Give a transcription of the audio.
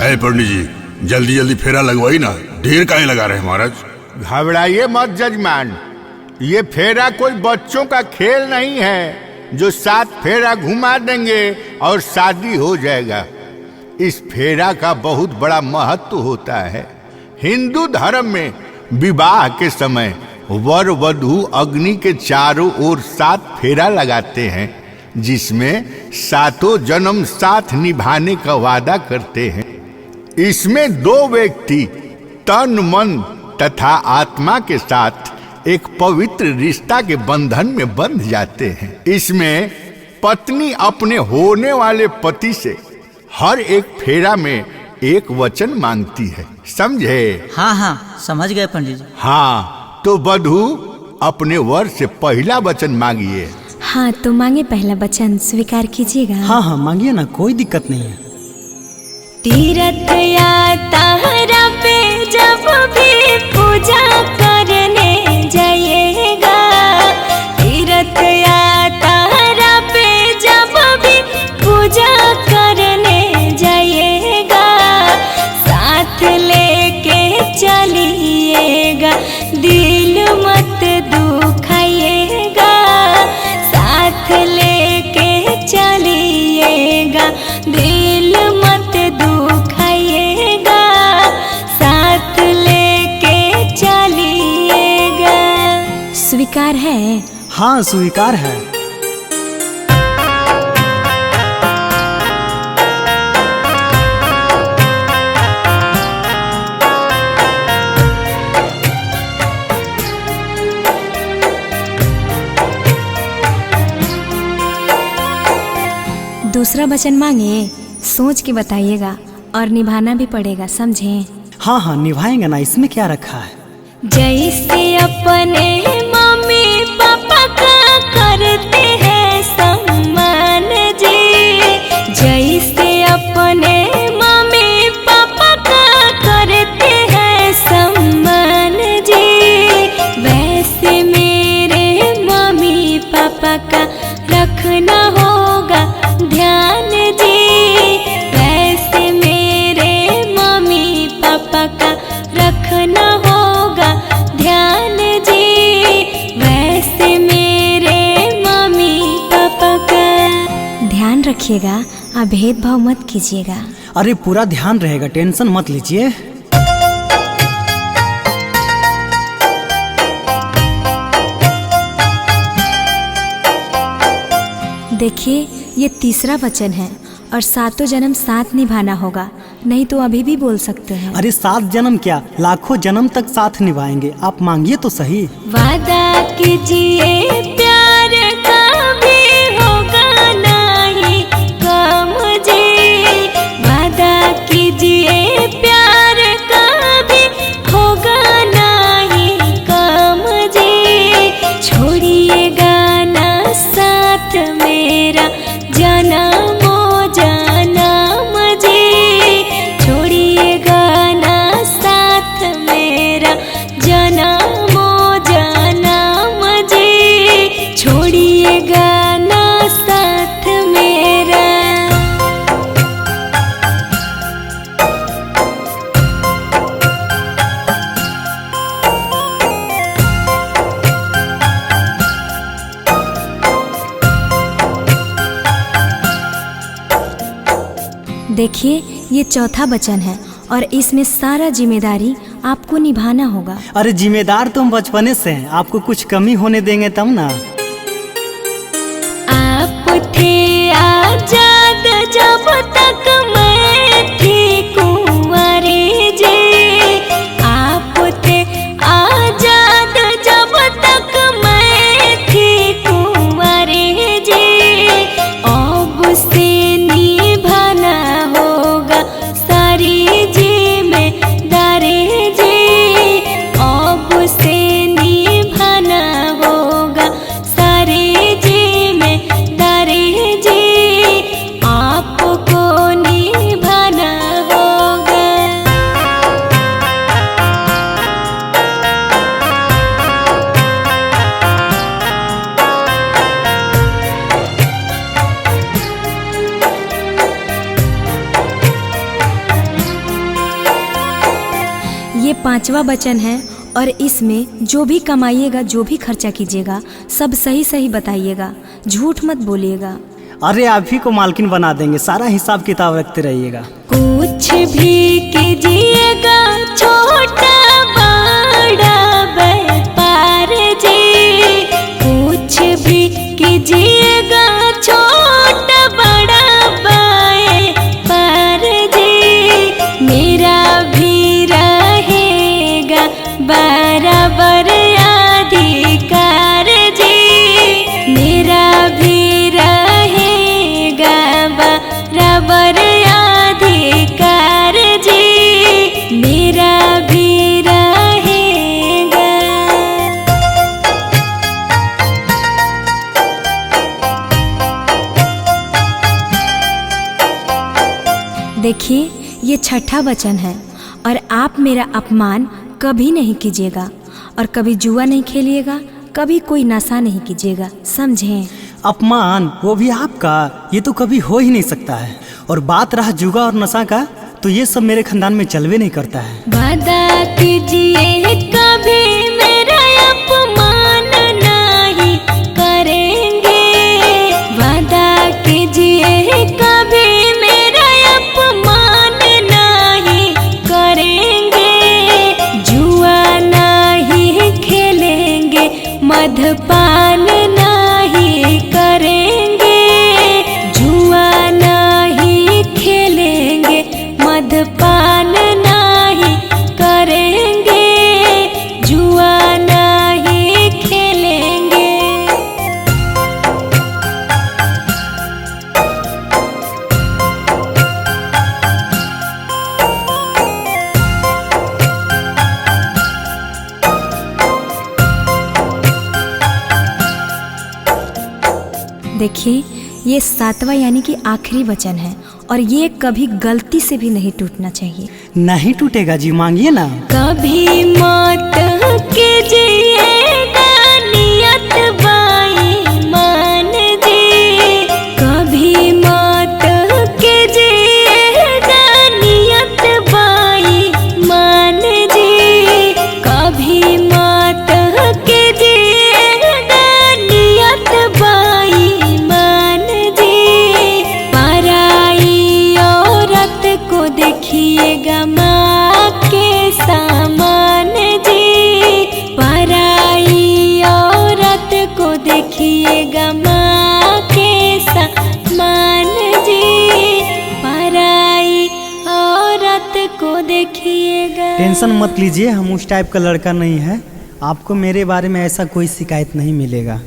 काहे पंडित जी, जल्दी जल्दी फेरा लगवाई ना, ढेर काहे लगा रहे महाराज। घबराइए मत जजमान, ये फेरा कोई बच्चों का खेल नहीं है जो 7 फेरा घुमा देंगे और शादी हो जाएगा। इस फेरा का बहुत बड़ा महत्व होता है। हिंदू धर्म में विवाह के समय वर वधू अग्नि के चारों ओर 7 फेरा लगाते हैं, जिसमें 7 जन्म साथ निभाने का वादा करते हैं। इसमें 2 व्यक्ति तन मन तथा आत्मा के साथ एक पवित्र रिश्ता के बंधन में बंध जाते हैं। इसमें पत्नी अपने होने वाले पति से हर एक फेरा में एक वचन मांगती है, समझे? हाँ हाँ समझ गए पंडित जी। हाँ, तो वधू अपने वर से पहला वचन मांगिए। हाँ तो मांगे पहला वचन स्वीकार कीजिएगा। हाँ हाँ मांगिए ना, कोई दिक्कत नहीं है। तीर्थ यात्रा पे जब भी पूजा करने जाइएगा, तीर्थ यात्रा पे जब भी पूजा करने जाइएगा, साथ लेके चलिएगा, दिल मत दुखाइएगा, साथ लेके चलिएगा, दिल मत दुखाइएगा, साथ लेके चलिएगा। स्वीकार है? हाँ स्वीकार है। दूसरा वचन मांगे, सोच के बताइएगा और निभाना भी पड़ेगा, समझे? हाँ हाँ निभाएंगे ना, इसमें क्या रखा है। जैसे अपने मम्मी पापा का करते हैं सम्मान जी, जैसे अपने मम्मी पापा का करते हैं सम्मान जी, वैसे मेरे मम्मी पापा का रखना होगा ध्यान जी, वैसे मेरे मम्मी पापा का रखना होगा ध्यान जी, वैसे मेरे मम्मी पापा का ध्यान रखिएगा, आप भेदभाव मत कीजिएगा। अरे पूरा ध्यान रहेगा, टेंशन मत लीजिए। देखिए ये तीसरा वचन है और 7 जन्म साथ निभाना होगा, नहीं तो अभी भी बोल सकते हैं। अरे 7 जन्म क्या, लाखों जन्म तक साथ निभाएंगे, आप मांगिए तो सही। वादा कीजिए प्यार का भी होगा नहीं कम जी, वादा कीजिए प्यार का भी होगा नहीं कम जी, छोड़िएगा ना साथ मेरा जन्मो जन्म जी, छोड़िएगा ना साथ मेरा जन्मो जन्म जी, छोड़िएगा ना साथ मेरा। देखिए ये चौथा वचन है और इसमें सारा जिम्मेदारी आपको निभाना होगा। अरे जिम्मेदार तुम बचपने से हैं, आपको कुछ कमी होने देंगे तब ना। आप थे आजाद जब तक मैं थी कुंवारी जी, आप थे आजाद जब तक मैं थी कुंवारी जी, अब से निभाना होगा सारी जिम्मेदारी जी, अब से निभाना होगा सारी जिम्मेदारी जी, 5वां वचन है और इसमें जो भी कमाइएगा, जो भी खर्चा कीजिएगा, सब सही सही बताइएगा, झूठ मत बोलिएगा। अरे आप ही को मालकिन बना देंगे, सारा हिसाब किताब रखते रहिएगा। कुछ भी कीजिएगा, छोटा बड़ा व्यापार जी, कुछ भी कीजिएगा, छोटा बड़ा व्यापार जी, मेरा भी रहेगा बराबर अधिकार जी, मेरा भी रहेगा बराबर अधिकार जी, मेरा भी रहेगा। देखिए, ये 6ठा वचन है और आप मेरा अपमान कभी नहीं कीजिएगा और कभी जुआ नहीं खेलिएगा, कभी कोई नशा नहीं कीजिएगा, समझें? अपमान, वो भी आपका? ये तो कभी हो ही नहीं सकता है। और बात रहा जुआ और नशा का, तो ये सब मेरे खानदान में चलवे नहीं करता है। वादा कीजिए कभी मेरा अपमान नहीं करेंगे, वादा कीजिए कभी मेरा अपमान नहीं करेंगे, जुआ नहीं खेलेंगे, मद्यपान नहीं करेंगे, जुआ नहीं खेलेंगे, मद्यपान नहीं करेंगे, जुआ नहीं खेलेंगे। देखिए, ये 7वां यानी कि आखिरी वचन है और ये कभी गलती से भी नहीं टूटना चाहिए। नहीं टूटेगा जी, मांगिए ना। कभी मत कीजिएगा नियत बेईमान जी, कभी मत कीजिएगा नियत बेईमान जी, कभी मत कीजिएगा नियत बेईमान जी, पराई औरत को देखिएगा माँ के सामान जी, पराई औरत को देखिएगा माँ के सामान जी, पराई औरत को देखिएगा। टेंशन मत लीजिए, हम उस टाइप का लड़का नहीं है। आपको मेरे बारे में ऐसा कोई शिकायत नहीं मिलेगा।